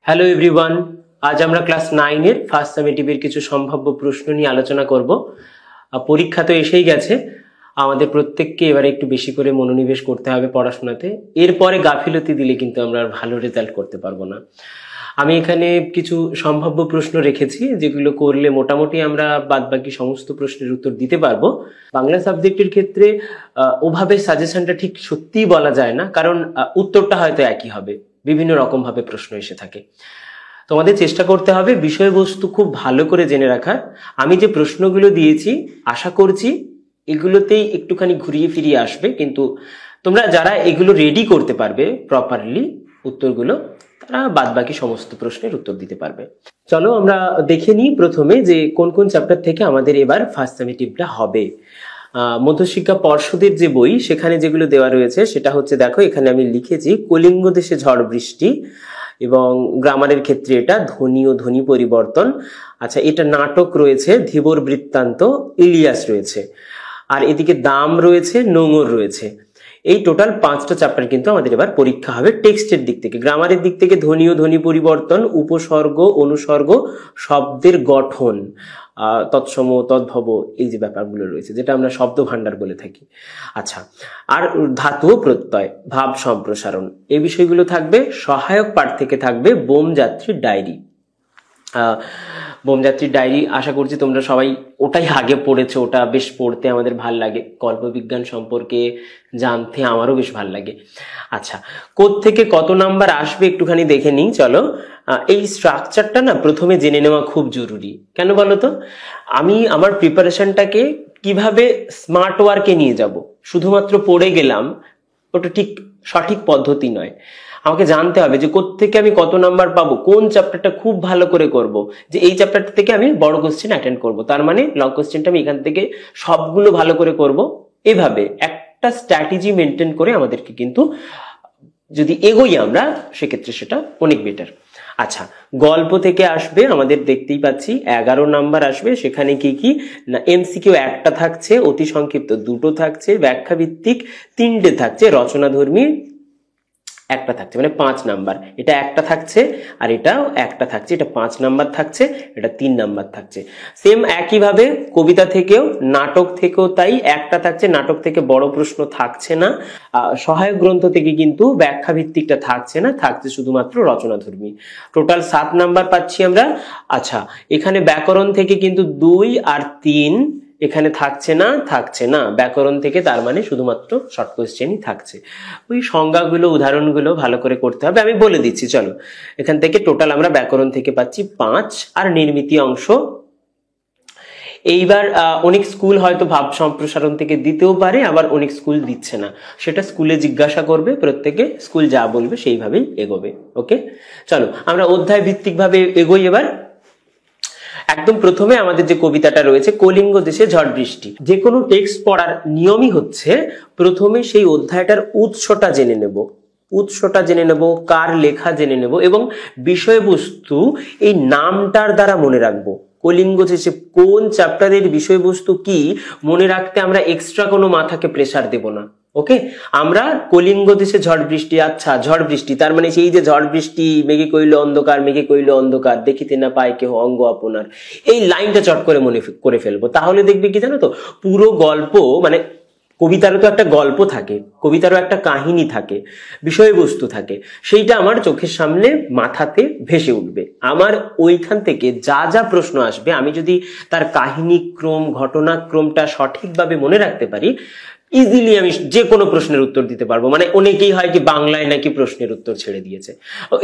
Hello everyone, আজ আমরা class 9 এর ফার্স্ট সামেটিভের কিছু সম্ভাব্য প্রশ্ন নিয়ে আলোচনা করব। পরীক্ষা তো এসেই গেছে, আমাদের প্রত্যেককে এবারে একটু বেশি করে মনোনিবেশ করতে হবে পড়াশোনাতে। এরপরে গাফিলতি দিলে কিন্তু আমরা আর ভালো রেজাল্ট করতে পারবো না। আমি এখানে কিছু সম্ভাব্য প্রশ্ন রেখেছি, যেগুলো করলে মোটামুটি আমরা বাদবাকি সমস্ত প্রশ্নের উত্তর দিতে পারবো। বাংলা সাবজেক্টের ক্ষেত্রে ওভাবে সাজেশনটা ঠিক সত্যিই বলা যায় না, কারণ উত্তরটা হয়তো একই হবে, বিভিন্ন রকম ভাবে প্রশ্ন এসে থাকে। তোমাদের চেষ্টা করতে হবে বিষয়বস্তু খুব ভালো করে জেনে রাখার। আমি যে প্রশ্নগুলো দিয়েছি আশা করছি এগুলোতেই একটুখানি ঘুরিয়ে ফিরিয়ে আসবে, কিন্তু তোমরা যারা এগুলো রেডি করতে পারবে প্রপারলি উত্তরগুলো, তারা বাদবাকি সমস্ত প্রশ্নের উত্তর দিতে পারবে। চলো আমরা দেখে নিই প্রথমে যে কোন কোন চ্যাপ্টার থেকে আমাদের এবার ফার্স্ট সামেটিভটা হবে। মধ্যশিক্ষা পর্ষদের যে বই, সেখানে যেগুলো দেওয়া রয়েছে সেটা হচ্ছে, দেখো এখানে আমি লিখেছি কলিঙ্গ দেশে ঝড় বৃষ্টি, এবং গ্রামারের ক্ষেত্রে এটা ধ্বনি ও ধ্বনি পরিবর্তন। আচ্ছা, এটা নাটক রয়েছে ধীবর বৃত্তান্ত, ইলিয়াস রয়েছে, আর এদিকে দাম রয়েছে, নোঙর রয়েছে। এই টোটাল 5টা চ্যাপ্টার কিন্তু আমাদের এবার পরীক্ষা হবে টেক্সটের দিক থেকে। গ্রামারের দিক থেকে ধ্বনি ও ধ্বনি পরিবর্তন, উপসর্গ অনুসর্গ, শব্দের গঠন, তৎসম তদ্ভব, এই যে ব্যাপারগুলো রয়েছে যেটা আমরা শব্দ ভান্ডার বলে থাকি। আচ্ছা, আর ধাতু ও প্রত্যয়, ভাব সম্প্রসারণ, এই বিষয়গুলো থাকবে। সহায়ক পাঠ থেকে থাকবে বোমযাত্রীর ডায়েরি। বোমযাত্রীর ডায়েরি আশা করছি তোমরা সবাই ওটাই আগে পড়েছো, ওটা বেশ পড়তে আমাদের ভাল লাগে, কল্পবিজ্ঞান সম্পর্কে জানতে আমারও বেশ ভাল লাগে। আচ্ছা, কোত্থেকে কত নাম্বার আসবে একটুখানি দেখে নিই চলো। এই স্ট্রাকচারটা না প্রথমে জেনে নেওয়া খুব জরুরি। কেন বলো তো? আমি আমার প্রিপারেশনটাকে কিভাবে স্মার্ট ওয়ার্কে নিয়ে যাব, শুধুমাত্র পড়ে গেলাম ওটা ঠিক সঠিক পদ্ধতি নয়। আমাকে জানতে হবে যে কোত্থেকে আমি কত নাম্বার পাবো, কোন চ্যাপ্টারটা খুব ভালো করে করব, যে এই চ্যাপ্টারটা থেকে আমি বড় কোশ্চেন অ্যাটেন্ড করব, তার মানে লং কোশ্চেনটা আমি এখান থেকে সবগুলো ভালো করে করব। এভাবে একটা স্ট্র্যাটেজি মেনটেন করে আমাদেরকে কিন্তু যদি এগোই আমরা, সেক্ষেত্রে সেটা অনেক বেটার। আচ্ছা, গল্প থেকে আসবে আমাদের, দেখতেই পাচ্ছি 11 নাম্বার আসবে। সেখানে কি কি না, এমসিকিউ একটা থাকছে, অতি সংক্ষিপ্ত 2টো থাকছে, ব্যাখ্যা ভিত্তিক 3টে থাকছে, রচনাধর্মী একটা থাকছে, মানে 5 নাম্বার। এটা একটা থাকছে, আর এটাও একটা থাকছে, এটা 5 নাম্বার থাকছে, এটা 3 নাম্বার থাকছে। সেম একইভাবে কবিতা থেকেও, নাটক থেকেও তাই, একটা থাকছে, নাটক থেকে বড় প্রশ্ন থাকছে না। সহায়ক গ্রন্থ থেকে কিন্তু ব্যাখ্যা ভিত্তিকটা থাকছে না, থাকছে শুধুমাত্র রচনাধর্মী। টোটাল 7 নাম্বার পাচ্ছি আমরা। আচ্ছা, এখানে ব্যাকরণ থেকে কিন্তু 2 আর 3 এখানে থাকছে না ব্যাকরণ থেকে, তার মানে শুধুমাত্র শর্ট কোশ্চেনই থাকছে। ওই সংজ্ঞাগুলো উদাহরণগুলো ভালো করে করতে হবে, আমি বলে দিচ্ছি চলো। এখান থেকে টোটাল আমরা ব্যাকরণ থেকে পাচ্ছি 5, আর নির্মিতি অংশ। এইবার অনেক স্কুল হয়তো ভাব সম্প্রসারণ থেকে দিতেও পারে, আবার অনেক স্কুল দিচ্ছে না, সেটা স্কুলে জিজ্ঞাসা করবে, প্রত্যেকে স্কুল যা বলবে সেইভাবেই এগোবে। ওকে, চলো আমরা অধ্যায় ভিত্তিক ভাবে এগোই এবার। একদম প্রথমে আমাদের যে কবিতাটা রয়েছে কলিঙ্গ দেশে ঝড় বৃষ্টি, যে কোনো টেক্সট পড়ার নিয়মই হচ্ছে প্রথমে সেই অধ্যায়টার উৎসটা জেনে নেব, কার লেখা জেনে নেব, এবং বিষয়বস্তু এই নামটার দ্বারা মনে রাখবো। কলিঙ্গ দেশে কোন চ্যাপ্টারের বিষয়বস্তু কি মনে রাখতে আমরা এক্সট্রা কোনো মাথাকে প্রেসার দেব না। ওকে, আমরা কলিঙ্গ দেশে ঝড় বৃষ্টি, আচ্ছা ঝড় বৃষ্টি তার মানে সেই যে ঝড় বৃষ্টি, মেঘে কইল অন্ধকার দেখিতে না পায় কেহ অঙ্গ আপনার, এই লাইনটা চট করে মনে করে ফেলবো। তাহলে দেখবে কি জানো তো, পুরো গল্প, মানে কবিতারও তো একটা গল্প থাকে, কবিতারও একটা কাহিনী থাকে, বিষয়বস্তু থাকে, সেইটা আমার চোখের সামনে মাথাতে ভেসে উঠবে। আমার ওইখান থেকে যা যা প্রশ্ন আসবে, আমি যদি তার কাহিনী ক্রম, ঘটনাক্রমটা সঠিকভাবে মনে রাখতে পারি, ইজিলি আমি যে কোনো প্রশ্নের উত্তর দিতে পারবো। মানে অনেকেই হয় কি বাংলায় নাকি প্রশ্নের উত্তর ছেড়ে দিয়েছে,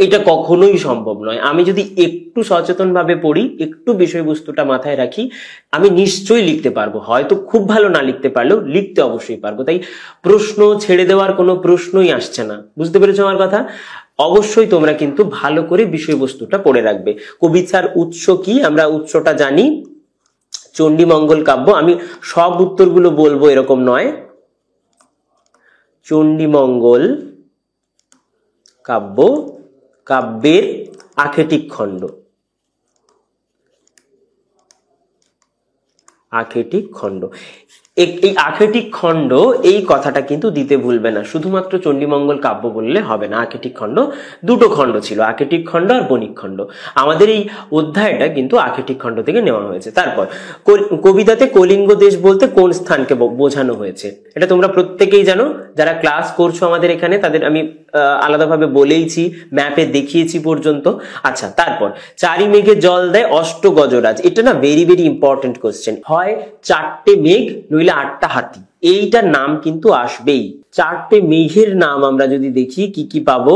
এটা কখনোই সম্ভব নয়। আমি যদি একটু সচেতন ভাবে পড়ি, একটু বিষয়বস্তুটা মাথায় রাখি, আমি নিশ্চয়ই লিখতে পারবো। হয়তো খুব ভালো না লিখতে পারলেও লিখতে অবশ্যই পারবো। তাই প্রশ্ন ছেড়ে দেওয়ার কোনো প্রশ্নই আসছে না। বুঝতে পেরেছো আমার কথা? অবশ্যই তোমরা কিন্তু ভালো করে বিষয়বস্তুটা পড়ে রাখবে। কবিতার উৎস কি, আমরা উৎসটা জানি, চণ্ডীমঙ্গল কাব্য। আমি সব উত্তরগুলো বলবো এরকম নয়, চণ্ডীমঙ্গল কাব্য, কাব্যের আখেটিক খণ্ড, এই আখেটিক খণ্ড এই কথাটা কিন্তু দিতে ভুলবে না, শুধুমাত্র চণ্ডীমঙ্গল কাব্য বললে হবে না। আখেটিক খণ্ড দুটো খণ্ড ছিল, আখেটিক খণ্ড আর বণিক খণ্ড। আমাদের এই অধ্যায়টা কিন্তু আখেটিক খণ্ড থেকে নেওয়া হয়েছে। তারপর কবিতাতে কলিঙ্গ দেশ বলতে কোন স্থানকে বোঝানো হয়েছে, এটা তোমরা প্রত্যেকেই জানো। যারা ক্লাস করছো আমাদের এখানে তাদের আমি আলাদাভাবে বলেইছি, ম্যাপে দেখিয়েছি পর্যন্ত। আচ্ছা, তারপর চারি মেঘে জল দেয় অষ্ট গজরাজ, এটা না ভেরি ভেরি ইম্পর্টেন্ট কোশ্চেন। হয় চারটে মেঘ নইলে আটটা হাতি, এইটার নাম কিন্তু আসবেই। চারটে মেঘের নাম আমরা যদি দেখি কি কি পাবো,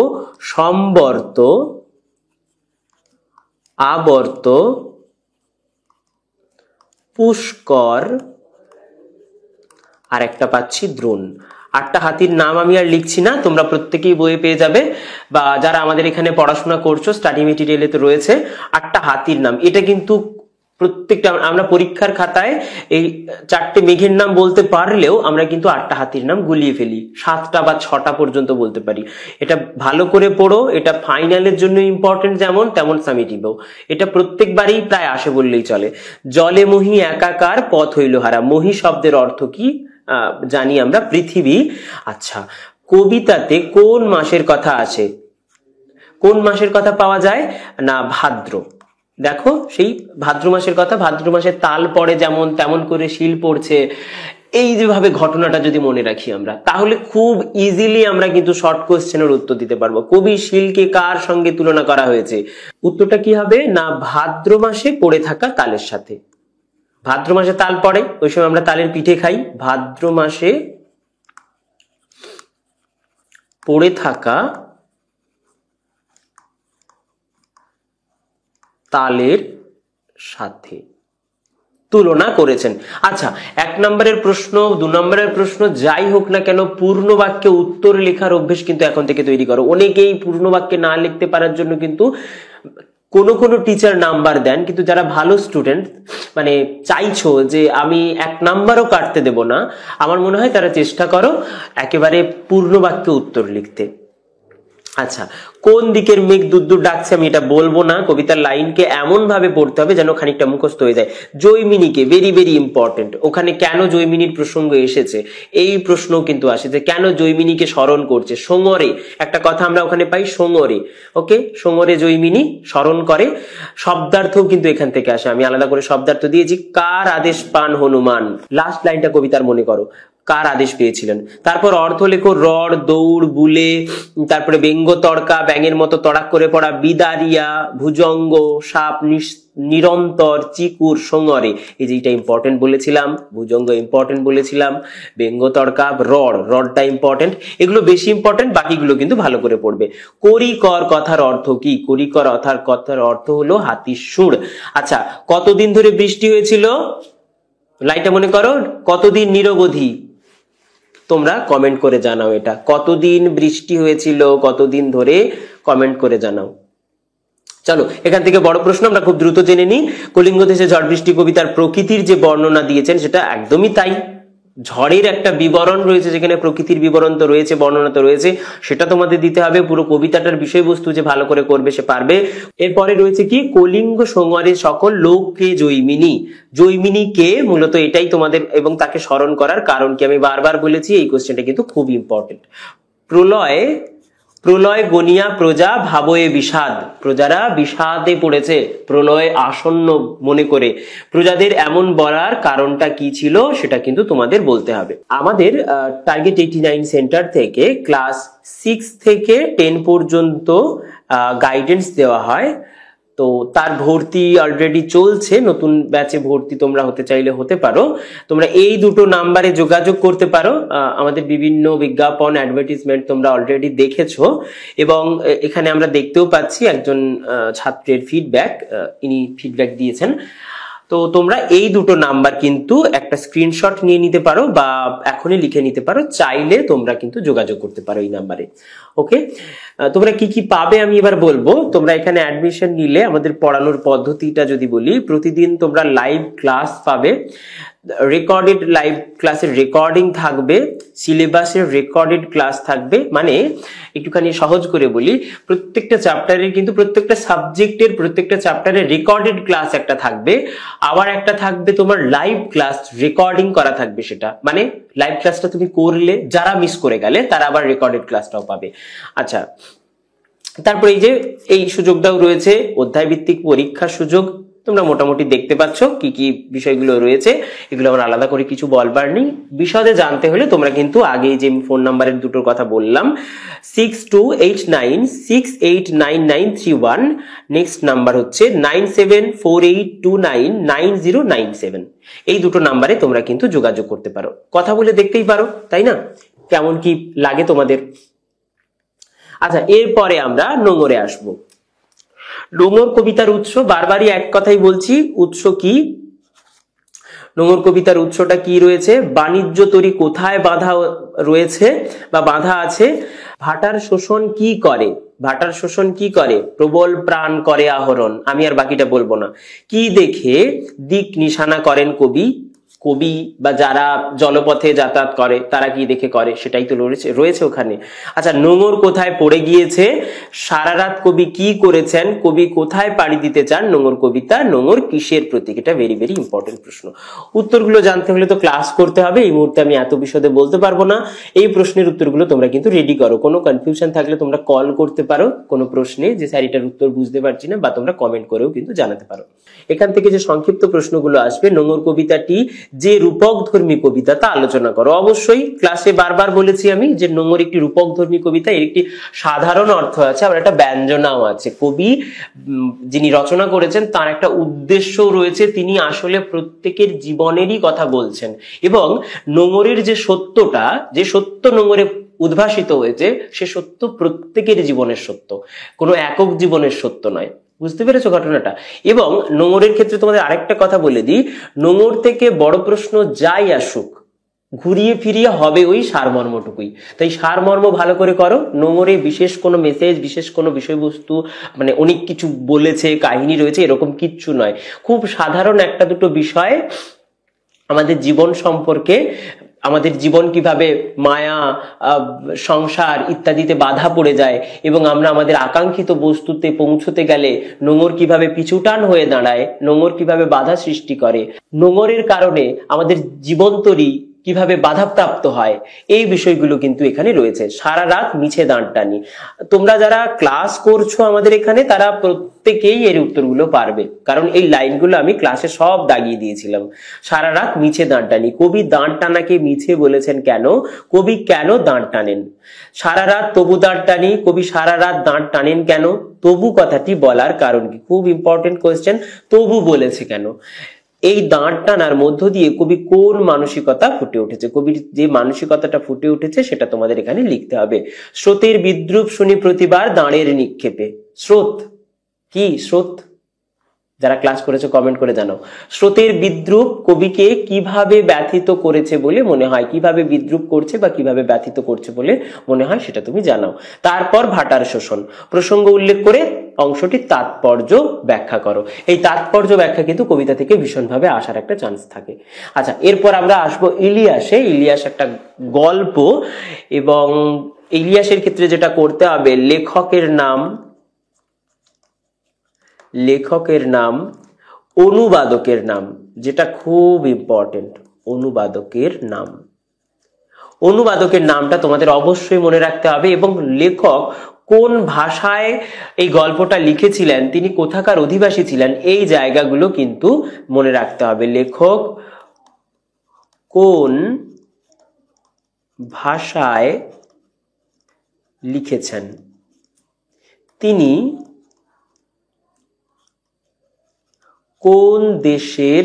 সম্বর্ত, আবর্ত, পুষ্কর, আর একটা পাচ্ছি দ্রোণ। আটটা হাতির নাম আমি আর লিখছি না, তোমরা প্রত্যেকেই বইয়ে পেয়ে যাবে, বা যারা আমাদের এখানে পড়াশোনা করছো স্টাডি মেটেরিয়ালে তো রয়েছে আটটা হাতির নাম। এটা কিন্তু প্রত্যেকটা আমরা পরীক্ষার খাতায় এই চারটে মেঘের নাম বলতে পারলেও আমরা কিন্তু আটটা হাতির নাম গুলিয়ে ফেলি, 7টা বা 6টা পর্যন্ত বলতে পারি। এটা ভালো করে পড়ো, এটা ফাইনালের জন্য ইম্পর্টেন্ট যেমন তেমন সামিটিভও এটা প্রত্যেকবারই প্রায় আসে বললেই চলে। জলে মহি একাকার পথ হইল হারা, মহি শব্দের অর্থ কি জানি আমরা, পৃথিবী। আচ্ছা, কবিতাতে কোন মাসের কথা আছে, কোন মাসের কথা পাওয়া যায় না, ভাদ্র। দেখো সেই ভাদ্র মাসের কথা, ভাদ্র মাসে তাল পড়ে যেমন তেমন করে শিল পড়ছে, এই যেভাবে ঘটনাটা যদি মনে রাখি আমরা, তাহলে খুব ইজিলি আমরা কিন্তু শর্ট কোশ্চেনের উত্তর দিতে পারবো। কবি শিলকে কার সঙ্গে তুলনা করা হয়েছে, উত্তরটা কি হবে না, ভাদ্র মাসে পড়ে থাকা তালের সাথে। ভাদ্র মাসে তাল পড়ে, ওই সময় আমরা তালের পিঠে খাই। ভাদ্র মাসে পড়ে থাকা তালের সাথে তুলনা করেছেন। আচ্ছা, 1 নম্বরের প্রশ্ন 2 নম্বরের প্রশ্ন যাই হোক না কেন, পূর্ণ বাক্যে উত্তর লেখার অভ্যেস কিন্তু এখন থেকে তৈরি করো। অনেকেই পূর্ণ বাক্যে না লিখতে পারার জন্য কিন্তু কোনো টিচার নাম্বার দেন, কিন্তু যারা ভালো স্টুডেন্ট মানে চাইছো যে আমি 1 নাম্বারও কাটতে দেব না, আমার মনে হয় তারা চেষ্টা করো একেবারে পূর্ণ বাক্যে উত্তর লিখতে। আচ্ছা, কোন দিকের মেঘ দূর দূর ডাকছে আমি এটা বলবো না, কবিতার লাইনকে এমন ভাবে পড়তে হবে যেন খানিকটা মুখস্থ হয়ে যায়। জৈমিনীকে ভেরি ভেরি ইম্পর্টেন্ট, ওখানে কেন জৈমিনীর প্রসঙ্গ এসেছে এই প্রশ্নও কিন্তু আসে যে কেন জৈমিনীকে স্মরণ করছে। সোঙরে একটা কথা আমরা ওখানে পাই, সোঙরে, ওকে, সোঙরে জৈমিনী স্মরণ করে। শব্দার্থও কিন্তু এখান থেকে আসে, আমি আলাদা করে শব্দার্থ দিয়েছি। কার আদেশ পান হনুমান, লাস্ট লাইনটা কবিতার মনে করো, কার আদেশ পেয়েছিলেন। তারপর অর্থ লেখো, রড, দৌড়, বুলে, তারপরে ব্যঙ্গ তড়কা, ব্যাঙের মতো তড়াক করে পড়া, বিদারিয়া, ভুজঙ্গ, সাপ, নিরন্তর, চিকুর, সোঙরে, এই যে এটা ইম্পর্টেন্ট বলেছিলাম, ভুজঙ্গ ইম্পর্টেন্ট বলেছিলাম, ব্যঙ্গ তড়কা, রডটা ইম্পর্টেন্ট, এগুলো বেশি ইম্পর্টেন্ট, বাকিগুলো কিন্তু ভালো করে পড়বে। করিকর কথার অর্থ কি, করিকর কথার অর্থ হলো হাতির সুর। আচ্ছা, কতদিন ধরে বৃষ্টি হয়েছিল, লাইনটা মনে করো, কতদিন নিরবধি, তোমরা কমেন্ট করে জানাও এটা, কতদিন বৃষ্টি হয়েছিল, কতদিন ধরে, কমেন্ট করে জানাও। চলো এখান থেকে বড় প্রশ্ন আমরা খুব দ্রুত জেনে নিই। কলিঙ্গ দেশে ঝড় বৃষ্টি কবিতার প্রকৃতির যে বর্ণনা দিয়েছেন সেটা একদমই তাই। ঝড়ের একটা বিবরণ রয়েছে, যেখানে প্রকৃতির বিবরণ তো রয়েছে, বর্ণনা তো রয়েছে, সেটা তোমাদের দিতে হবে। পুরো কবিতাটার বিষয়বস্তু যে ভালো করে করবে সে পারবে। এরপরে রয়েছে কি, কলিঙ্গ সোঙরে সকল লোককে জৈমিনী, জৈমিনী কে, মূলত এটাই তোমাদের এবং তাকে স্মরণ করার কারণ কি আমি বারবার বলেছি, এই কোশ্চেনটা কিন্তু খুব ইম্পর্টেন্ট। প্রলয় গনিয়া প্রজা ভাবয়ে বিষাদ, প্রজারা বিষাদে পড়েছে প্রলয় আসন্ন মনে করে। প্রজাদের এমন বলার কারণটা কি ছিল সেটা কিন্তু তোমাদের বলতে হবে। আমাদের টার্গেট 89 সেন্টার থেকে ক্লাস 6 থেকে 10 পর্যন্ত গাইডেন্স দেওয়া হয়, তো তার ভর্তি অলরেডি চলছে, নতুন ব্যাচে ভর্তি তোমরা হতে চাইলে হতে পারো। তোমরা এই দুটো নাম্বারে যোগাযোগ করতে পারো, আমাদের বিভিন্ন বিজ্ঞাপন অ্যাডভার্টাইজমেন্ট তোমরা অলরেডি দেখেছো, এবং এখানে আমরা দেখতেও পাচ্ছি একজন ছাত্রের ফিডব্যাক, ইনি ফিডব্যাক দিয়েছেন। তো তোমরা এই দুটো নাম্বার কিন্তু একটা স্ক্রিনশট নিয়ে নিতে পারো বা এখনই লিখে নিতে পারো, চাইলে তোমরা কিন্তু যোগাযোগ করতে পারো এই নাম্বারে। ওকে, তোমরা কি কি পাবে আমি এবার বলবো। তোমরা এখানে অ্যাডমিশন নিলে আমাদের পড়ানোর পদ্ধতিটা যদি বলি, প্রতিদিন তোমরা লাইভ ক্লাস পাবে, রেকর্ডেড লাইভ ক্লাসের রেকর্ডিং থাকবে, সিলেবাসের রেকর্ডেড ক্লাস থাকবে। মানে একটুখানি সহজ করে বলি, প্রত্যেকটা চ্যাপ্টারের কিন্তু প্রত্যেকটা সাবজেক্টের প্রত্যেকটা চ্যাপ্টারের রেকর্ডেড ক্লাস একটা থাকবে, আবার একটা থাকবে তোমার লাইভ ক্লাস, রেকর্ডিং করা থাকবে। সেটা মানে লাইভ ক্লাসটা তুমি করলে যারা মিস করে গেলে তারা আবার রেকর্ডেড ক্লাসটাও পাবে। আচ্ছা, তারপর এই যে এই সুযোগটাও রয়েছে অধ্যায় ভিত্তিক পরীক্ষার সুযোগ। তোমরা মোটামুটি দেখতে পাচ্ছ কি কি বিষয়গুলো রয়েছে, এগুলো আমার আলাদা করে কিছু বলবার নেই। বিশদে জানতে হলে তোমরা কিন্তু আগে যে ফোন নাম্বারের দুটোর কথা বললাম 6289689931, নেক্সট নাম্বার হচ্ছে 9748299097, এই দুটো নাম্বারে তোমরা কিন্তু যোগাযোগ করতে পারো, কথা বলে দেখতেই পারো, তাই না? কেমন কি লাগে তোমাদের। আচ্ছা, এরপরে আমরা নোংরে আসবো। নোংর কবিতার উৎস, বারবারই এক কথাই বলছি, উৎস কি? নোংর কবিতার উৎসটা কি রয়েছে? বাণিজ্য তরী কোথায় বাধা রয়েছে বা বাধা আছে? ভাটার শোষণ কি করে? ভাটার শোষণ কি করে? প্রবল প্রাণ করে আহরণ। আমি আর বাকিটা বলবো না। কি দেখে দিক নিশানা করেন কবি? কবি বা যারা জলপথে যাতায়াত করে তারা কি দেখে করে, সেটাই তো রয়েছে ওখানে। আচ্ছা, নোঙর কোথায় পড়ে গিয়েছে? সারা রাত কবি কি করেছেন? কবি কোথায় পাড়ি দিতে চান? নোঙর কবিতা। নোঙর কিসের প্রতীক? এটা ভেরি ভেরি ইম্পর্টেন্ট প্রশ্ন। উত্তরগুলো জানতে হলে তো ক্লাস করতে হবে, এই মুহূর্তে আমি এত বিশদে বলতে পারবো না। এই প্রশ্নের উত্তরগুলো তোমরা কিন্তু রেডি করো। কোনো কনফিউশন থাকলে তোমরা কল করতে পারো কোনো প্রশ্নে, যে স্যার এটার উত্তর বুঝতে পারছি না, বা তোমরা কমেন্ট করেও কিন্তু জানাতে পারো। এখান থেকে যে সংক্ষিপ্ত প্রশ্নগুলো আসবে, নোঙর কবিতাটি যে রূপক ধর্মী কবিতা তা আলোচনা করো। অবশ্যই ক্লাসে বারবার বলেছি আমি যে নোঙর একটি রূপক ধর্মী কবিতা, এর একটি সাধারণ অর্থ আছে, আবার একটা ব্যঞ্জনাও আছে। কবি যিনি রচনা করেছেন তার একটা উদ্দেশ্য রয়েছে, তিনি আসলে প্রত্যেকের জীবনেরই কথা বলছেন, এবং নোঙরের যে সত্যটা, যে সত্য নোঙরে উদ্ভাসিত হয়েছে, সে সত্য প্রত্যেকের জীবনের সত্য, কোনো একক জীবনের সত্য নয়। বুঝতে পেরেছো ঘটনাটা? এবং নোঙরের ক্ষেত্রে তোমাদের আরেকটা কথা বলে দিই, নোঙর থেকে বড় প্রশ্ন যাই আসুক ঘুরিয়ে ফিরিয়ে হবে ওই সারমর্মটুকুই। তাই সারমর্ম ভালো করে করো। নোঙরে বিশেষ কোনো মেসেজ, বিশেষ কোনো বিষয়বস্তু, মানে অনেক কিছু বলেছে, কাহিনী রয়েছে, এরকম কিচ্ছু নয়। খুব সাধারণ একটা দুটো বিষয় আমাদের জীবন সম্পর্কে, আমাদের জীবন কিভাবে মায়া, সংসার ইত্যাদিতে বাধা পড়ে যায়, এবং আমরা আমাদের আকাঙ্ক্ষিত বস্তুতে পৌঁছতে গেলে নোঙর কিভাবে পিছুটান হয়ে দাঁড়ায়, নোঙর কিভাবে বাধা সৃষ্টি করে, নোঙরের কারণে আমাদের জীবনতরী কিভাবে বাধাপ্রাপ্ত হয়, এই বিষয়গুলো কিন্তু এখানে রয়েছে। সারা রাত মিছে দাঁড় টানি, তোমরা যারা ক্লাস করছো আমাদের এখানে তারা প্রত্যেকেই এর উত্তরগুলো পারবে, কারণ এই লাইনগুলো আমি ক্লাসে সব দাগিয়ে দিয়েছিলাম। সারা রাত মিছে দাঁড় টানি, কবি দাঁড় টানাকে মিছে বলেছেন কেন? কবি কেন দাঁড় টানেন? সারা রাত তবু দাঁড় টানি, কবি সারা রাত দাঁড় টানেন কেন? তবু কথাটি বলার কারণ কি? খুব ইম্পর্টেন্ট কোয়েশ্চেন, তবু বলেছে কেন? এই দাঁড় টানার মধ্য দিয়ে কবি কোন মানসিকতা ফুটে উঠেছে? কবির যে মানসিকতাটা ফুটে উঠেছে সেটা তোমাদের এখানে লিখতে হবে। স্রোতের বিদ্রুপ শুনি প্রতিবার দাঁড়ের নিক্ষেপে। স্রোত কি? স্রোত যারা ক্লাস করেছে কমেন্ট করে জানাও। স্রোতের বিদ্রুপ কবিকে কিভাবে ব্যথিত করেছে বলে মনে হয়? কিভাবে বিদ্রুপ করছে বা কিভাবে ব্যথিত করছে বলে মনে হয় সেটা তুমি জানাও। তারপর ভাটার শোষণ প্রসঙ্গ উল্লেখ করে অংশটির তাৎপর্য ব্যাখ্যা করো। এই তাৎপর্য ব্যাখ্যা কিন্তু কবিতা থেকে ভীষণভাবে আসার একটা চান্স থাকে। আচ্ছা, এরপর আমরা আসবো ইলিয়াসে। ইলিয়াস একটা গল্প, এবং ইলিয়াসের ক্ষেত্রে যেটা করতে হবে, লেখকের নাম, অনুবাদকের নাম, যেটা খুব ইম্পর্টেন্ট, অনুবাদকের নামটা তোমাদের অবশ্যই মনে রাখতে হবে, এবং লেখক কোন ভাষায় এই গল্পটা লিখেছিলেন, তিনি কোথাকার অধিবাসী ছিলেন, এই জায়গাগুলো কিন্তু মনে রাখতে হবে। লেখক কোন ভাষায় লিখেছেন, তিনি কোন দেশের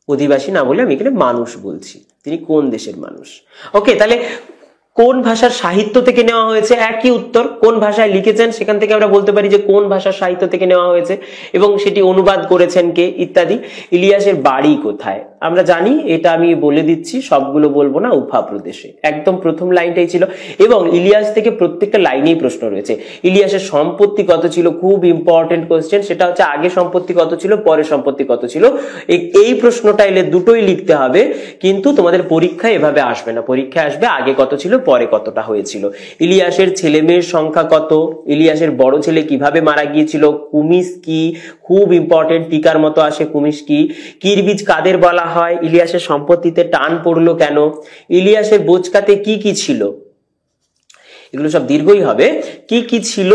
অধিবাসী, না বলে আমি এখানে মানুষ বলছি, তিনি কোন দেশের মানুষ। ওকে, তাহলে কোন ভাষার সাহিত্য থেকে নেওয়া হয়েছে? একই উত্তর, কোন ভাষায় লিখেছেন সেখান থেকে আমরা বলতে পারি যে কোন ভাষার সাহিত্য থেকে নেওয়া হয়েছে এবং সেটি অনুবাদ করেছেন কে ইত্যাদি। ইলিয়াসের বাড়ি কোথায়? আমরা জানি, এটা আমি বলে দিচ্ছি, সবগুলো বলবো না। উফা প্রদেশে, একদম প্রথম লাইনটাই ছিল। এবং ইলিয়াস থেকে প্রত্যেকটা লাইনেই প্রশ্ন রয়েছে। ইলিয়াসের সম্পত্তি কত ছিল? খুব ইম্পর্টেন্ট কোয়েশ্চেন, সেটা হচ্ছে আগে সম্পত্তি কত ছিল, পরে সম্পত্তি কত ছিল। এই প্রশ্নটা এলে দুটোই লিখতে হবে, কিন্তু তোমাদের পরীক্ষায় এভাবে আসবে না। পরীক্ষায় আসবে আগে কত ছিল, পরে কতটা হয়েছিল। ইলিয়াসের ছেলে মেয়ের সংখ্যা কত? ইলিয়াসের বড় ছেলে কিভাবে মারা গিয়েছিল? কুমিস কি? খুব ইম্পর্টেন্ট, টিকার মতো আসে কুমিস কি। কিরবিজ কাদের বলা হয়? ইলিয়াসের সম্পত্তিতে টান পড়লো কেন? ইলিয়াসের বোচকাতে কি কি ছিল? এগুলো সব দীর্ঘই হবে। কি কি ছিল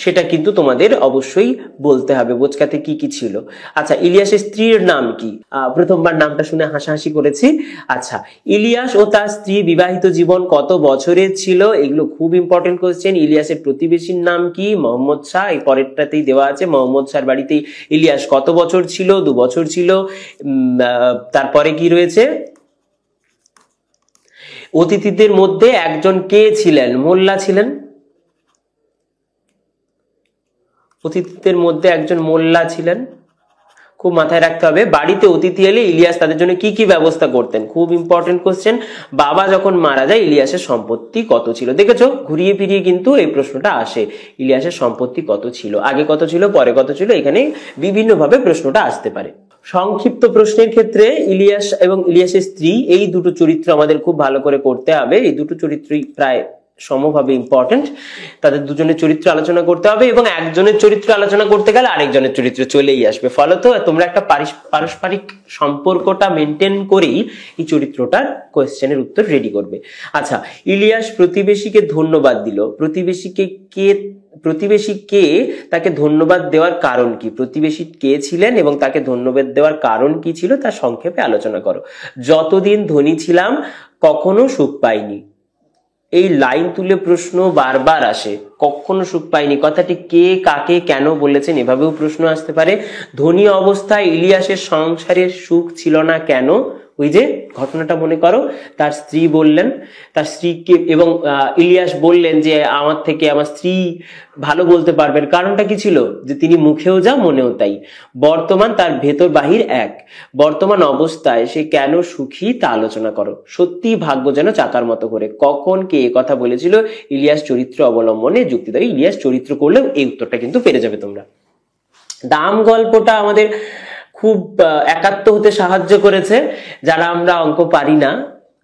সেটা কিন্তু তোমাদের অবশ্যই বলতে হবে, বোচকাতে কি কি ছিল। আচ্ছা, ইলিয়াসের স্ত্রীর নাম কি? প্রথমবার নামটা শুনে হাসাহাসি করেছি। আচ্ছা, ইলিয়াস ও তার স্ত্রী বিবাহিত জীবন কত বছরের ছিল? এগুলো খুব ইম্পর্টেন্ট কোয়েশ্চেন। ইলিয়াসের প্রতিবেশীর নাম কি? মোহাম্মদ শাহ। এই পরেরটাতেই দেওয়া আছে, মোহাম্মদ শাহর বাড়িতেই ইলিয়াস কত বছর ছিল? 2 বছর ছিল। তারপরে কি রয়েছে? অতিথিদের মধ্যে একজন কে ছিলেন? মোল্লা ছিলেন। অতিথিদের মধ্যে একজন মোল্লা ছিলেন, খুব মাথায় রাখতে হবে। বাড়িতে অতিথি এলে ইলিয়াস তাদের জন্য কি কি ব্যবস্থা করতেন? খুব ইম্পর্টেন্ট কোশ্চেন। বাবা যখন মারা যায় ইলিয়াসের সম্পত্তি কত ছিল? দেখেছো, ঘুরিয়ে ফিরিয়ে কিন্তু এই প্রশ্নটা আসে। ইলিয়াসের সম্পত্তি কত ছিল, আগে কত ছিল, পরে কত ছিল, এখানে বিভিন্নভাবে প্রশ্নটা আসতে পারে। সংক্ষিপ্ত প্রশ্নের ক্ষেত্রে ইলিয়াস এবং ইলিয়াসের স্ত্রী, এই দুটো চরিত্র আমাদের খুব ভালো করে করতে হবে। এই দুটো চরিত্রই প্রায় সমভাবে ইম্পর্টেন্ট। তাদের দুজনের চরিত্র আলোচনা করতে হবে এবং একজনের চরিত্র আলোচনা করতে গেলে আরেকজনের চরিত্র চলেই আসবে। ফলত তোমরা একটা পারস্পরিক সম্পর্কটা মেনটেন করেই এই চরিত্রটার কোয়েশ্চেনের উত্তর রেডি করবে। আচ্ছা, ইলিয়াস প্রতিবেশীকে ধন্যবাদ দিল। প্রতিবেশী কে তাকে ধন্যবাদ দেওয়ার কারণ কি? প্রতিবেশী কে ছিলেন এবং তাকে ধন্যবাদ দেওয়ার কারণ কি ছিল তা সংক্ষেপে আলোচনা করো। যতদিন ধনী ছিলাম কখনো সুখ পাইনি। এই লাইন তুলে প্রশ্ন বারবার আসে, কখনো সুখ পাইনি কথাটি কে কাকে কেন বলেছেন, এভাবেও প্রশ্ন আসতে পারে। ধনী অবস্থায় ইলিয়াসের সংসারের সুখ ছিল না কেন? ওই যে ঘটনাটা মনে করো, তার স্ত্রী বললেন, তার স্ত্রীকে, এবং ইলিয়াস বললেন যে আমার থেকে আমার স্ত্রী ভালো বলতে পারবেন। কারণটা কি ছিল? যে তিনি মুখেও যা মনেও তাই। বর্তমান তার ভেতর বাহির এক। বর্তমান অবস্থায় সে কেন সুখী তা আলোচনা করো। সত্যি ভাগ্য যেন চাকার মতো করে। কখন কে কথা বলেছিল? ইলিয়াস চরিত্র অবলম্বনে যুক্তি দাও। ইলিয়াস চরিত্র করলেও এই উত্তরটা কিন্তু পেরে যাবে তোমরা। দাম গল্পটা আমাদের খুব একাত্ম হতে সাহায্য করেছে, যারা আমরা অঙ্ক পারি না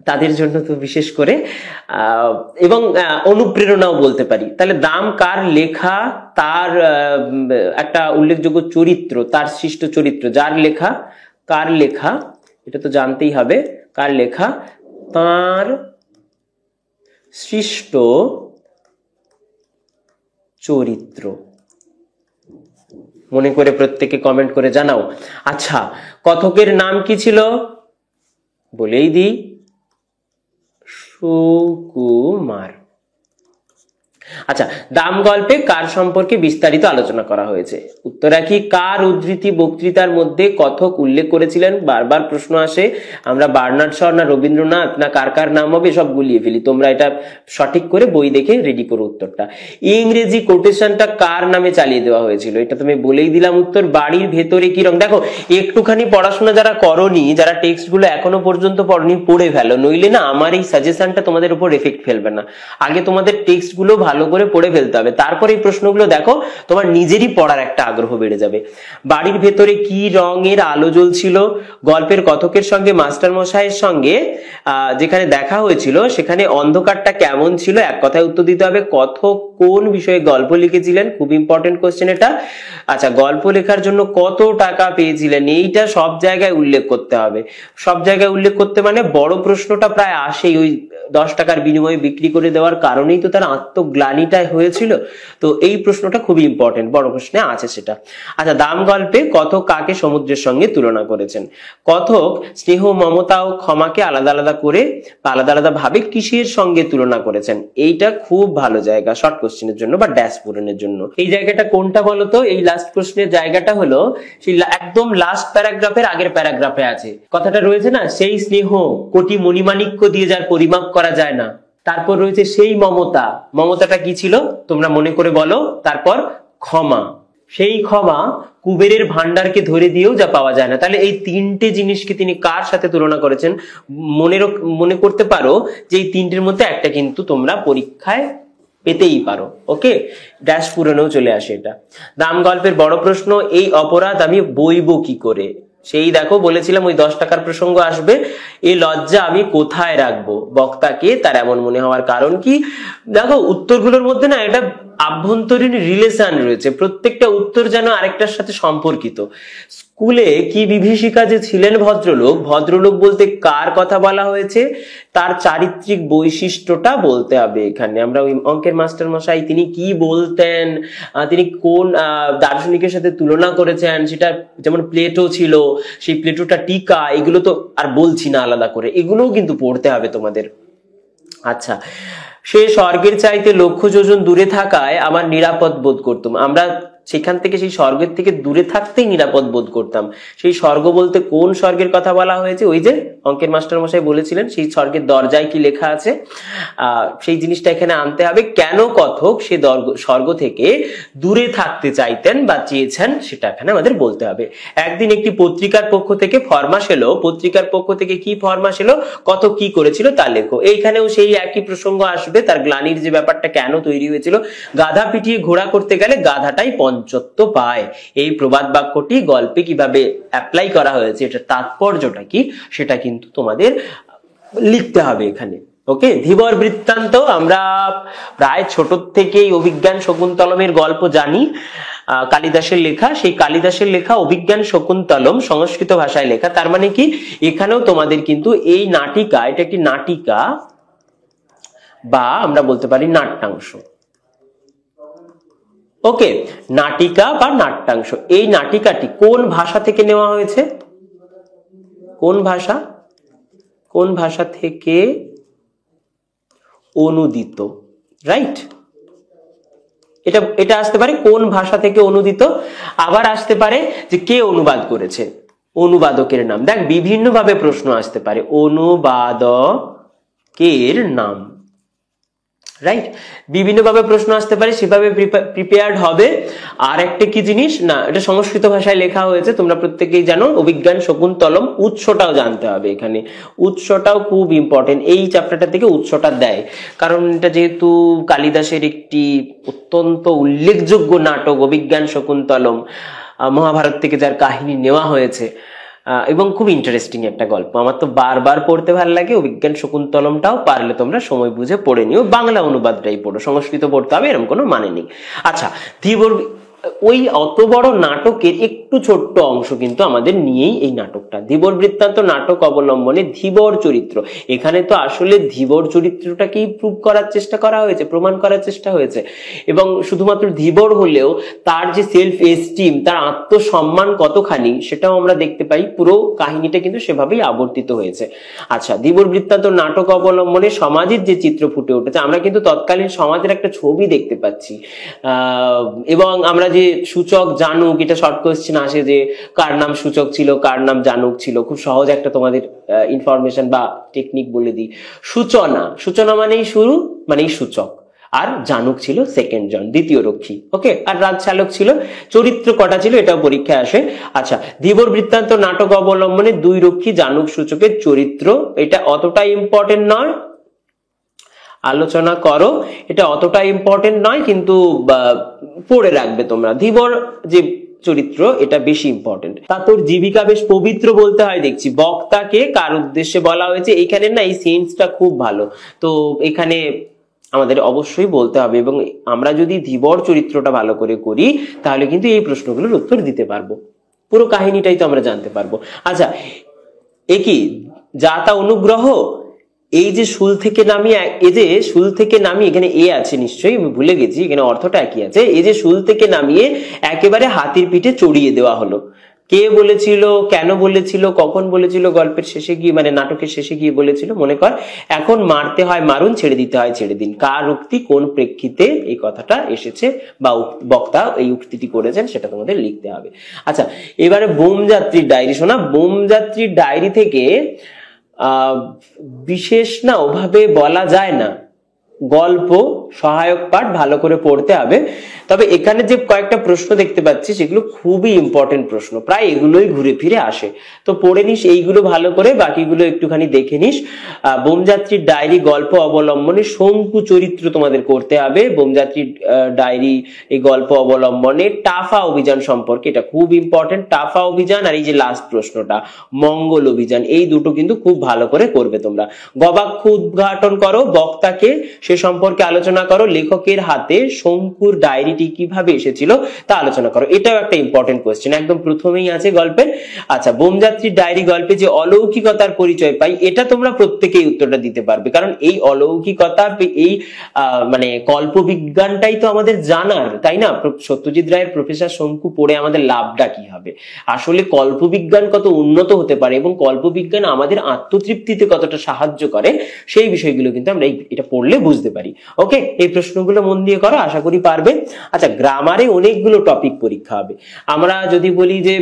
তাদের জন্য তো বিশেষ করে, এবং অনুপ্রেরণাও বলতে পারি। তাহলে দাম কার লেখা? তার একটা উল্লেখযোগ্য চরিত্র, তার সৃষ্ট চরিত্র, যার লেখা। কার লেখা এটা তো জানতেই হবে। কার লেখা? তার সৃষ্ট চরিত্র। মনে করে প্রত্যেকে কমেন্ট করে জানাও। আচ্ছা, কথকের নাম কি ছিল? বলেই দিই, সুকুমার। আচ্ছা, দাম গল্পে কার সম্পর্কে বিস্তারিত আলোচনা করা হয়েছে? উত্তর কি? কার উদ্ধৃতি বক্তৃতার মধ্যে কথক উল্লেখ করেছিলেন? বারবার প্রশ্ন আসে, আমরা বার্নার্ড শ না রবীন্দ্রনাথ না কার কার নাম হবে সব গুলিয়ে ফেলি। তোমরা এটা সঠিক করে বই দেখে রেডি করো উত্তরটা। ইংরেজি কোটেশনটা কার নামে চালিয়ে দেওয়া হয়েছিল? এটা তুমি বলেই দিলাম উত্তর। বাড়ির ভেতরে কি রং? দেখো, একটুখানি পড়াশোনা যারা করনি, যারা টেক্সট গুলো এখনো পর্যন্ত পড়নি, পড়ে ফেলো, নইলে না আমার এই সাজেশনটা তোমাদের উপর এফেক্ট ফেলবে না। আগে তোমাদের টেক্সট গুলো ভালো করে পড়ে ফেলতে হবে, তারপরে এই প্রশ্নগুলো দেখো, তোমার নিজেরই পড়ার একটা আগ্রহ বেড়ে যাবে। বাড়ির ভেতরে কি রঙের আলো জ্বলছিল? গল্পের কথকের সঙ্গে মাস্টার মশাইয়ের সঙ্গে যেখানে দেখা হয়েছিল সেখানে অন্ধকারটা কেমন ছিল? এক কথায় উত্তর দিতে হবে। কথক কোন বিষয়ে গল্প লিখেছিলেন? খুব ইম্পর্টেন্ট কোশ্চেন এটা। আচ্ছা, গল্প লেখার জন্য কত টাকা পেয়েছিলেন? এইটা সব জায়গায় উল্লেখ করতে হবে। সব জায়গায় উল্লেখ করতে মানে বড় প্রশ্নটা প্রায় আসেই, ওই 10 টাকার বিনিময়ে বিক্রি করে দেওয়ার কারণেই তো তার আত্মগ্লানিটা হয়েছিল। তো এই প্রশ্নটা খুবই ইম্পর্টেন্ট, বড় প্রশ্নে আছে সেটা। আচ্ছা, দাম গল্পে কথক কাকে সমুদ্রের সঙ্গে তুলনা করেছেন? কথক স্নেহ, মমতা ও ক্ষমাকে আলাদা আলাদা করে আলাদা আলাদা ভাবে কিসের সঙ্গে তুলনা করেছেন? এইটা খুব ভালো জায়গা শর্ট কোশ্চেনের জন্য বা ড্যাশ পূরণের জন্য। এই জায়গাটা কোনটা বলো তো? এই লাস্ট প্রশ্নের জায়গাটা হলো সেই একদম লাস্ট প্যারাগ্রাফের আগের প্যারাগ্রাফে আছে কথাটা রয়েছে না, সেই স্নেহ কোটি মণিমাণিক্য দিয়ে যার পরিমাপ করা যায় না। তারপর রয়েছে সেই মমতা, মমতাটা কি ছিল তোমরা মনে করে বলো। তারপর ক্ষমা, সেই ক্ষমা কুবেরের ভান্ডারকে ধরে দিয়েও যা পাওয়া যায় না। তাহলে এই তিনটে জিনিসকে তিনি কার সাথে তুলনা করেছেন মনে করতে পারো যে এই তিনটের মধ্যে একটা কিন্তু তোমরা পরীক্ষায় পেতেই পারো। ওকে, ড্যাশ পূরণেও চলে আসে এটা। দাম গল্পের বড় প্রশ্ন, এই অপরাধ আমি বইবো কি করে? সেই দেখো বলেছিলাম ওই 10 টাকার প্রসঙ্গ আসবে। এই লজ্জা আমি কোথায় রাখবো? বক্তাকে তার এমন মনে হওয়ার কারণ কি? দেখো উত্তরগুলোর মধ্যে না এটা আভ্যন্তরীণ রিলেশন রয়েছে, প্রত্যেকটা উত্তর যেন আরেকটার সাথে সম্পর্কিত। স্কুলে কি বিভীষিকা যে ছিলেন ভদ্রলোক, ভদ্রলোক বলতে কার কথা বলা হয়েছে? তার চারিত্রিক বৈশিষ্ট্যটা বলতে হবে এখানে। আমরা ওই অঙ্কের মাস্টার মশাই তিনি কি বলতেন, তিনি কোন দার্শনিকের সাথে তুলনা করেছেন, সেটা যেমন প্লেটো ছিল, সেই প্লেটোটা টিকা, এগুলো তো আর বলছি না আলাদা করে, এগুলোও কিন্তু পড়তে হবে তোমাদের। আচ্ছা, সে স্বর্গের চাইতে লক্ষ যোজন দূরে থাকায় আমার নিরাপদ বোধ করতাম। আমরা সেখান থেকে, সেই স্বর্গের থেকে দূরে থাকতেই নিরাপদ বোধ করতাম। সেই স্বর্গ বলতে কোন স্বর্গের কথা বলা হয়েছে? ওই যে অঙ্কের মাস্টার মশাই বলেছিলেন সেই স্বর্গের দরজায় কি লেখা আছে, সেই জিনিসটা এখানে আনতে হবে। কেন কথক সে স্বর্গ থেকে দূরে থাকতে চাইতেন বা চেয়েছেন সেটা এখানে আমাদের বলতে হবে। একদিন একটি পত্রিকার পক্ষ থেকে ফরমাস এলো, পত্রিকার পক্ষ থেকে কি ফরমাস এলো, কথক কি করেছিল তা লেখো। এইখানেও সেই একই প্রসঙ্গ আসবে, তার গ্লানির যে ব্যাপারটা কেন তৈরি হয়েছিল। গাধা পিটিয়ে ঘোড়া করতে গেলে গাধাটাই পঞ্চত্ব পায়। এই প্রবাদ বাক্যটি গল্পে কিভাবে অ্যাপ্লাই করা হয়েছে, এটা তাৎপর্যটা কি, সেটা কিন্তু তোমাদের লিখতে হবে এখানে। ওকে, ধীবর বৃত্তান্ত আমরা প্রায় ছোট থেকেই অভিজ্ঞান শকুন্তলমের গল্প জানি, কালিদাসের লেখা। সেই কালিদাসের লেখা অভিজ্ঞান শকুন্তলম সংস্কৃত ভাষায় লেখা। তার মানে কি এখানেও তোমাদের কিন্তু এই নাটিকা, এটা একটি নাটিকা বা আমরা বলতে পারি নাট্যাংশ। ওকে, নাটিকা বা নাট্যাংশ। এই নাটিকাটি কোন ভাষা থেকে নেওয়া হয়েছে? কোন ভাষা? কোন ভাষা থেকে অনুদিত? রাইট, এটা আসতে পারে কোন ভাষা থেকে অনুদিত, আবার আসতে পারে যে কে অনুবাদ করেছে, অনুবাদকের নাম। দেখ বিভিন্ন ভাবে প্রশ্ন আসতে পারে, অনুবাদকের নাম, রাইট, বিভিন্ন ভাবে প্রশ্ন আসতে পারে, সেভাবে প্রিপেয়ার্ড হবে। আর একটা কি জিনিস না, এটা সংস্কৃত ভাষায় লেখা হয়েছে, তোমরা প্রত্যেকেই জানো। অভিজ্ঞান শকুন্তলম, উৎসটাও জানতে হবে এখানে, উৎসটাও খুব ইম্পর্টেন্ট। এই চ্যাপ্টারটা থেকে উৎসটা দেয়, কারণ এটা যেহেতু কালিদাসের একটি অত্যন্ত উল্লেখযোগ্য নাটক অভিজ্ঞান শকুন্তলম, মহাভারত থেকে যার কাহিনী নেওয়া হয়েছে, এবং খুব ইন্টারেস্টিং একটা গল্প। আমার তো বারবার পড়তে ভালো লাগে। অভিজ্ঞান শকুন্তলমটাও পারলে তোমরা সময় বুঝে পড়ে নিও, বাংলা অনুবাদটাই পড়ো, সংস্কৃত পড়তে হবে এরকম কোনো মানে নেই। আচ্ছা, ধীবর, ওই অত বড় নাটকের একটু ছোট্ট অংশ কিন্তু আমাদের নিয়েই এই নাটকটা। ধীবর বৃত্তান্ত নাটক অবলম্বনে ধীবর চরিত্র, এখানে তো আসলে ধীবর চরিত্রটাকেই প্রুভ করার চেষ্টা করা হয়েছে, প্রমাণ করার চেষ্টা হয়েছে। এবং শুধুমাত্র ধীবর হলেও তার যে সেলফ এস্টিম, তার আত্মসম্মান কতখানি, সেটাও আমরা দেখতে পাই। পুরো কাহিনীটা কিন্তু সেভাবেই আবর্তিত হয়েছে। আচ্ছা, ধীবর বৃত্তান্ত নাটক অবলম্বনে সমাজের যে চিত্র ফুটে উঠেছে, আমরা কিন্তু তৎকালীন সমাজের একটা ছবি দেখতে পাচ্ছি। এবং আমরা যে সূচক জানুক, এটা শর্ট কোয়েশ্চেন আসে যে কার নাম সূচক ছিল, কার নাম জানুক ছিল। খুব সহজ একটা তোমাদের ইনফরমেশন বা টেকনিক বলে দিই। সূচনা, সূচনা মানেই শুরু, মানেই সূচক, আর জানুক ছিল সেকেন্ড জন, দ্বিতীয় রক্ষী। ওকে, আর রাজচালক ছিল। চরিত্র কটা ছিল এটাও পরীক্ষায় আসে। আচ্ছা, ধীবর বৃত্তান্ত নাটক অবলম্বনে দুই রক্ষী জানুক সূচকের চরিত্র, এটা অতটা ইম্পর্টেন্ট নয়, আলোচনা করো, এটা অতটা ইম্পর্টেন্ট নয়, কিন্তু পড়ে রাখবে তোমরা। ধীবর যে চরিত্র এটা বেশি ইম্পর্টেন্ট। তা তোর জীবিকা বেশ পবিত্র বলতে হয় দেখছি, বক্তাকে কার উদ্দেশ্যে বলা হয়েছে, এইখানে না এই সেন্সটা খুব ভালো। তো এখানে আমাদের অবশ্যই বলতে হবে, এবং আমরা যদি ধীবর চরিত্রটা ভালো করে করি তাহলে কিন্তু এই প্রশ্নগুলোর উত্তর দিতে পারবো, পুরো কাহিনীটাই তো আমরা জানতে পারবো। আচ্ছা, একই যা তা অনুগ্রহ, এই যে শুল থেকে নামিয়ে, এই যে শুল থেকে নামিয়ে, এখানে এ আছে নিশ্চয়ই, আমি ভুলে গেছি, এখানে অর্থটা একই আছে। এই যে শুল থেকে নামিয়ে একেবারে হাতির পিঠে চড়িয়ে দেওয়া হলো, কে বলেছিল, কেন বলেছিল, কখন বলেছিল, গল্পের শেষে গিয়ে, মানে নাটকের শেষে গিয়ে বলেছিল, মনে কর। এখন মারতে হয় মারুন, ছেড়ে দিতে হয় ছেড়ে দিন। কার উক্তি, কোন প্রেক্ষিতে এই কথাটা এসেছে বা বক্তা এই উক্তিটি করেছেন, সেটা তোমাদের লিখতে হবে। আচ্ছা, এবারে বোমযাত্রীর ডায়েরি শোনা। বোমযাত্রীর ডায়েরি থেকে বিশেষ না ওভাবে বলা যায় না, গল্প, সহায়ক পাঠ ভালো করে পড়তে হবে। তবে এখানে যে কয়েকটা প্রশ্ন দেখতে পাচ্ছি সেগুলো খুবই ইম্পর্টেন্ট প্রশ্ন, প্রায় এগুলোই ঘুরে ফিরে আসে। তো পড়ে নিস এইগুলো ভালো করে, বাকিগুলো একটুখানি দেখে নিস। বোমযাত্রীর ডায়েরি গল্প অবলম্বনে শঙ্কু চরিত্র তোমাদের করতে হবে। বোমযাত্রীর ডায়েরি এই গল্প অবলম্বনে টাফা অভিযান সম্পর্কে, এটা খুব ইম্পর্টেন্ট। টাফা অভিযান আর এই যে লাস্ট প্রশ্নটা মঙ্গল অভিযান, এই দুটো কিন্তু খুব ভালো করে করবে তোমরা। গবাক্ষ উদ্ঘাটন করো, বক্তাকে সে সম্পর্কে আলোচনা করো, লেখকের হাতে শঙ্কুর ডায়েরিটি কিভাবে এসেছিল তা আলোচনা করো। এটাও একটা ইম্পর্টেন্ট কোয়েশ্চেন, একদম প্রথমেই আছে গল্পের। আচ্ছা, বোমযাত্রীর ডায়েরি গল্পে যে অলৌকিকতার পরিচয় পাই, এটা তোমরা প্রত্যেকেই উত্তরটা দিতে পারবে, কারণ এই অলৌকিকতা, এই মানে কল্পবিজ্ঞানটাই তো আমাদের জানার, তাই না? সত্যজিৎ রায়ের প্রফেসর শঙ্কু পড়ে আমাদের লাভটা কি হবে? আসলে কল্পবিজ্ঞান কত উন্নত হতে পারে এবং কল্পবিজ্ঞান আমাদের আত্মতৃপ্তিতে কতটা সাহায্য করে, সেই বিষয়গুলো কিন্তু আমরা এটা পড়লে বুঝতে পারি। ওকে, এই প্রশ্নগুলো মন দিয়ে করো, আশা করি পারবে। আচ্ছা, গ্রামারে অনেকগুলো টপিক পরীক্ষা হবে। আমরা যদি বলি যে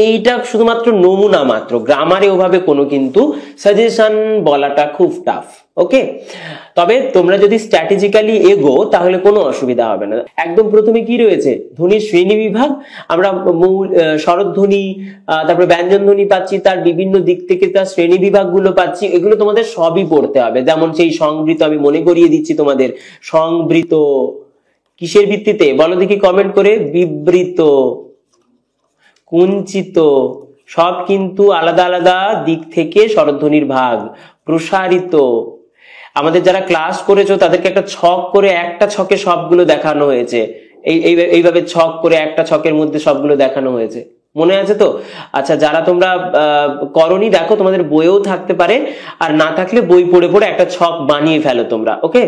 এইটা শুধুমাত্র নমুনা মাত্র, গ্রামারে ওভাবে কোনো কিন্তু সাজেশন বলাটা খুব টাফ। ওকে, তবে তোমরা যদি স্ট্র্যাটেজিক্যালি এগো তাহলে কোনো অসুবিধা হবে না। একদম প্রথমে কি রয়েছে? ধ্বনির শ্রেণী বিভাগ। আমরা স্বরধ্বনি, তারপরে ব্যঞ্জন ধ্বনি পাচ্ছি, তার বিভিন্ন দিক থেকে তার শ্রেণী বিভাগগুলো পাচ্ছি, এগুলো তোমাদের সবই পড়তে হবে। যেমন সেই সংবৃত, আমি মনে করিয়ে দিচ্ছি তোমাদের, সংবৃত কিসের ভিত্তিতে বলো দেখি কমেন্ট করে? বিবৃত, কুঞ্চিত, সব কিন্তু আলাদা আলাদা দিক থেকে স্বরধ্বনির ভাগ। প্রসারিত, আমাদের যারা ক্লাস করেছো তাদেরকে একটা ছক করে, একটা ছকে সবগুলো দেখানো হয়েছে, এইভাবে ছক করে একটা ছকের মধ্যে সবগুলো দেখানো হয়েছে, মনে আছে তো? আচ্ছা, যারা তোমরা করনি, দেখো তোমাদের বইয়েও থাকতে পারে, আর না থাকলে বই পড়ে পড়ে একটা ছক বানিয়ে ফেলো তোমরা। ওকে,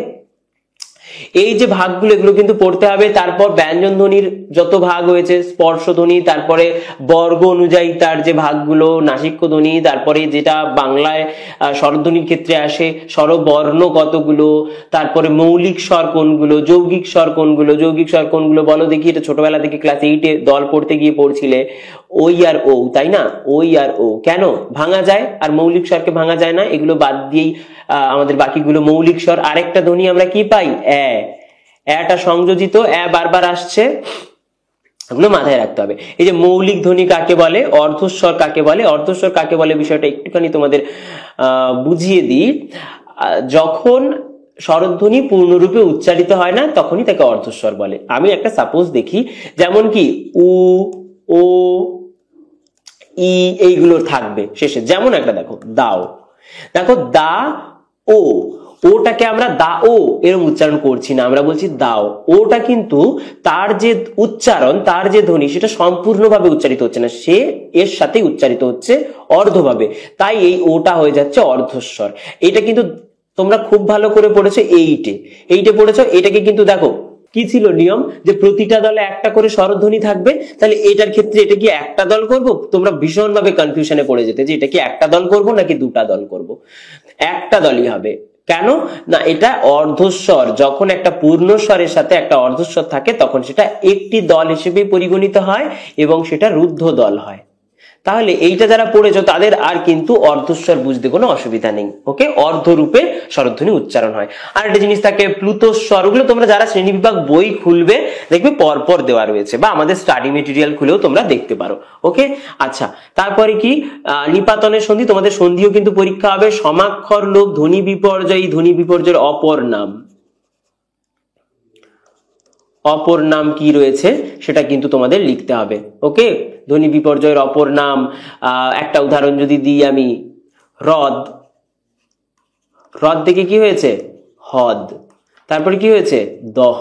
এই যে ভাগগুলো এগুলো কিন্তু পড়তে হবে। তারপর ব্যঞ্জন ধ্বনির যত ভাগ হয়েছে, স্পর্শ ধ্বনি, তারপরে বর্গ অনুযায়ী তার যে ভাগগুলো, নাসিক্য ধ্বনি, তারপরে যেটা বাংলায় স্বরধ্বনির ক্ষেত্রে আসে স্বরবর্ণ কতগুলো, তারপরে মৌলিক স্বর কোনগুলো, যৌগিক স্বর কোনগুলো। যৌগিক স্বর কোনগুলো বলো দেখি? এটা ছোটবেলা থেকে ক্লাস 8-এ দল পড়তে গিয়ে পড়ছিলে, ওই আর ও, তাই না? ওই আর ও কেন ভাঙা যায় আর মৌলিক স্বরকে ভাঙা যায় না? এগুলো বাদ দিয়েই আমাদের বাকিগুলো মৌলিক স্বর। আরেকটা ধ্বনি আমরা কি পাই? এটা সংযোজিত, বারবার আসছে, এগুলো মাথায় রাখতে হবে। এই যে মৌলিক ধ্বনি কাকে বলে, অর্ধস্বর কাকে বলে, অর্ধস্বর কাকে বলে বিষয়টা একটুখানি তোমাদের বুঝিয়ে দিই। যখন স্বরধ্বনি পূর্ণরূপে উচ্চারিত হয় না তখনই তাকে অর্ধস্বর বলে। আমি একটা সাপোজ দেখি, যেমন কি উ, ও, ই, এইগুলো থাকবে শেষে। যেমন একটা দেখো, দাও, দেখো দা ও, ওটাকে আমরা দা ও এরকম উচ্চারণ করছি না, আমরা বলছি দাও। ওটা কিন্তু তার যে উচ্চারণ, তার যে ধ্বনি, সেটা সম্পূর্ণভাবে উচ্চারিত হচ্ছে না, সে এর সাথে উচ্চারিত হচ্ছে অর্ধভাবে, তাই এই ওটা হয়ে যাচ্ছে অর্ধস্বর। এটা কিন্তু তোমরা খুব ভালো করে পড়েছো, এইটে পড়েছো। এটাকে কিন্তু দেখো কি ছিল নিয়ম, যে প্রতিটা দলে একটা করে স্বরধ্বনি থাকবে। তাহলে এটার ক্ষেত্রে এটা কি একটা দল করব? তোমরা ভীষণভাবে কনফিউশনে পড়ে যেতে যে এটা কি একটা দল করব নাকি দুটা দল করব। একটা দলই হবে। কেন না? এটা অর্ধস্বর, যখন একটা পূর্ণস্বরের সাথে একটা অর্ধস্বর থাকে তখন সেটা একটি দল হিসেবে পরিগণিত হয় এবং সেটা রুদ্ধ দল হয়। তাহলে এইটা যারা পড়েছো তাদের আর কিন্তু অর্ধস্বর বুঝতে কোনো অসুবিধা নেই। ওকে, অর্ধরূপে স্বরধ্বনি উচ্চারণ হয়। আর একটা জিনিস থাকে প্লুতস্বর, ওগুলো তোমরা যারা শ্রেণীবিভাগ বই খুলবে দেখবে পরপর দেওয়া রয়েছে, বা আমাদের স্টাডি মেটেরিয়াল খুলেও তোমরা দেখতে পারো। ওকে, আচ্ছা, তারপরে কি নিপাতনের সন্ধি, তোমাদের সন্ধিও কিন্তু পরীক্ষা হবে। সমাক্ষর লোপ, ধ্বনি বিপর্যয়, ধ্বনি বিপর্যয়ের অপর নাম, অপর নাম কি রয়েছে সেটা কিন্তু তোমাদের লিখতে হবে। ওকে, ধ্বনি বিপর্যয়ের অপর নাম, একটা উদাহরণ যদি দিই আমি, হ্রদ, হ্রদ থেকে কি হয়েছে? হদ। তারপরে কি হয়েছে? দহ।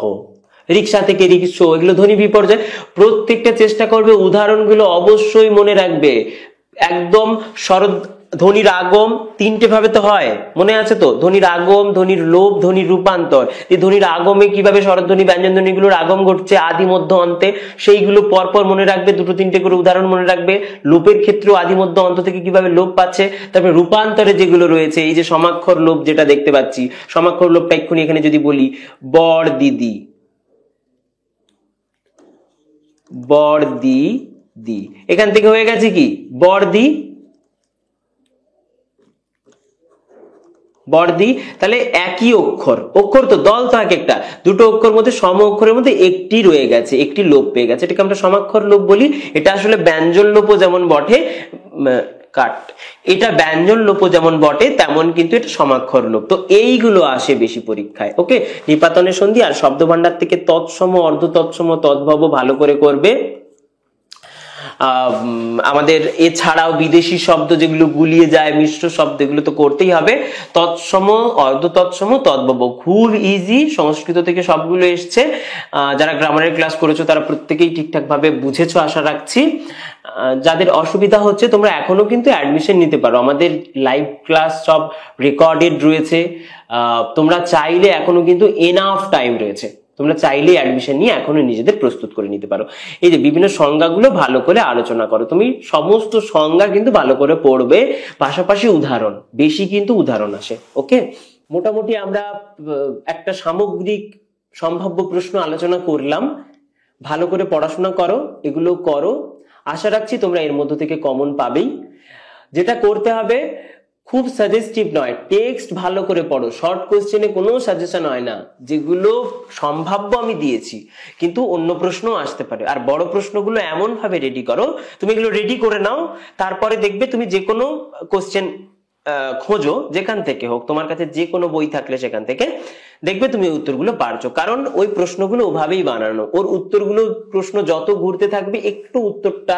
রিক্সা থেকে রিক্সো, এগুলো ধ্বনি বিপর্যয়। প্রত্যেকটা চেষ্টা করবে উদাহরণগুলো অবশ্যই মনে রাখবে। একদম ধ্বনির আগম তিনটে ভাবে তো হয়, মনে আছে তো? ধ্বনির আগম, ধ্বনির লোপ, ধ্বনির রূপান্তর। এই ধ্বনির আগমে কিভাবে স্বরধ্বনি ব্যঞ্জন ধ্বনিগুলোর আগম ঘটছে আদি মধ্য অন্তে, সেইগুলো পরপর মনে রাখবে, দুটো তিনটে করে উদাহরণ মনে রাখবে। লোপের ক্ষেত্রেও আদি মধ্য অন্ত থেকে কিভাবে লোপ পাচ্ছে। তারপরে রূপান্তরে যেগুলো রয়েছে, এই যে সমাক্ষর লোপ যেটা দেখতে পাচ্ছি, সমাক্ষর লোপটা এক্ষুনি এখানে যদি বলি, বর দিদি, বর দি দি, এখান থেকে হয়ে গেছে কি বর দি, বর্দি, তাহলে একই অক্ষর, অক্ষর তো দল তো এক একটা, দুটো অক্ষর মধ্যে সম অক্ষরের মধ্যে একটি রয়ে গেছে, একটি লোপ পেয়ে গেছে, এটাকে আমরা সমাক্ষর লোপ বলি। এটা আসলে ব্যঞ্জন লোপও যেমন বটে, কাট, এটা ব্যঞ্জন লোপ যেমন বটে তেমন কিন্তু এটা সমাক্ষর লোপ। তো এইগুলো আসে বেশি পরীক্ষায়। ওকে, নিপাতনের সন্ধি আর শব্দ ভান্ডার থেকে তৎসম, অর্ধ তৎসম, তদ্ভব ভালো করে করবে। আমাদের এছাড়াও বিদেশি শব্দ যেগুলো গুলিয়ে যায়, মিশ্র শব্দ, এগুলো তো করতেই হবে। তৎসম, অর্ধ তৎসম, তদ্ভব খুব ইজি, সংস্কৃত থেকে সবগুলো এসছে। যারা গ্রামারের ক্লাস করেছো তারা প্রত্যেকেই ঠিকঠাক ভাবে বুঝেছো আশা রাখছি। যাদের অসুবিধা হচ্ছে তোমরা এখনো কিন্তু অ্যাডমিশন নিতে পারো, আমাদের লাইভ ক্লাস সব রেকর্ডেড রয়েছে। তোমরা চাইলে এখনো কিন্তু এনাফ টাইম রয়েছে, তোমরা চাইলে অ্যাডমিশন নিয়ে এখনো নিজেদের প্রস্তুত করে নিতে পারো। এই যে বিভিন্ন সংজ্ঞাগুলো ভালো করে আলোচনা করো, তুমি সমস্ত সংজ্ঞা কিন্তু ভালো করে পড়বে, পাশাপাশি উদাহরণ, বেশি কিন্তু উদাহরণ আসে। ওকে, মোটামুটি আমরা একটা সামগ্রিক সম্ভাব্য প্রশ্ন আলোচনা করলাম। ভালো করে পড়াশোনা করো, এগুলো করো, আশা রাখছি তোমরা এর মধ্য থেকে কমন পাবেই। যেটা করতে হবে, খুব সাজেস্টিভ নয়, টেক্সট ভালো করে পড়ো, শর্ট কোশ্চেনে কোনো সাজেশন হয় না, যেগুলো সম্ভাব্য আমি দিয়েছি, কিন্তু অন্য প্রশ্ন আসতে পারে। আর বড় প্রশ্নগুলো এমন ভাবে রেডি করো, তুমি এগুলো রেডি করে নাও, তারপরে দেখবে তুমি যে কোনো কোশ্চেন খোঁজো, যেখান থেকে হোক, তোমার কাছে যে কোনো বই থাকলে সেখান থেকে দেখবে তুমি উত্তরগুলো পারছো, কারণ ওই প্রশ্নগুলো ওভাবেই বানানো, ওর উত্তরগুলো, প্রশ্ন যত ঘুরতে থাকবে একটু উত্তরটা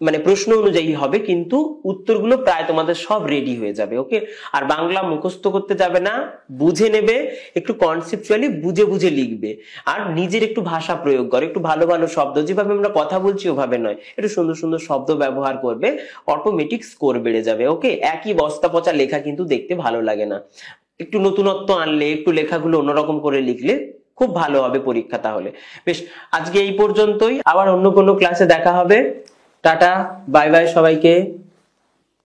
মানে প্রশ্ন অনুযায়ী হবে, কিন্তু উত্তরগুলো প্রায় তোমাদের সব রেডি হয়ে যাবে। ওকে, আর বাংলা মুখস্থ করতে যাবে না, বুঝে নেবে, একটু কনসেপচুয়ালি বুঝে বুঝে লিখবে, আর নিজের একটু ভাষা প্রয়োগ করো, একটু ভালো ভালো শব্দ, যেভাবে আমরা কথা বলছি ওভাবে নয়, একটু সুন্দর সুন্দর শব্দ ব্যবহার করবে, অটোমেটিক স্কোর বেড়ে যাবে। ওকে, একই বস্তা পচা লেখা কিন্তু দেখতে ভালো লাগে না, একটু নতুনত্ব আনলে, একটু লেখাগুলো অন্যরকম করে লিখলে খুব ভালো হবে পরীক্ষা। তাহলে বেশ, আজকে এই পর্যন্তই, আবার অন্য কোনো ক্লাসে দেখা হবে। টাটা, বাই বাই সবাইকে।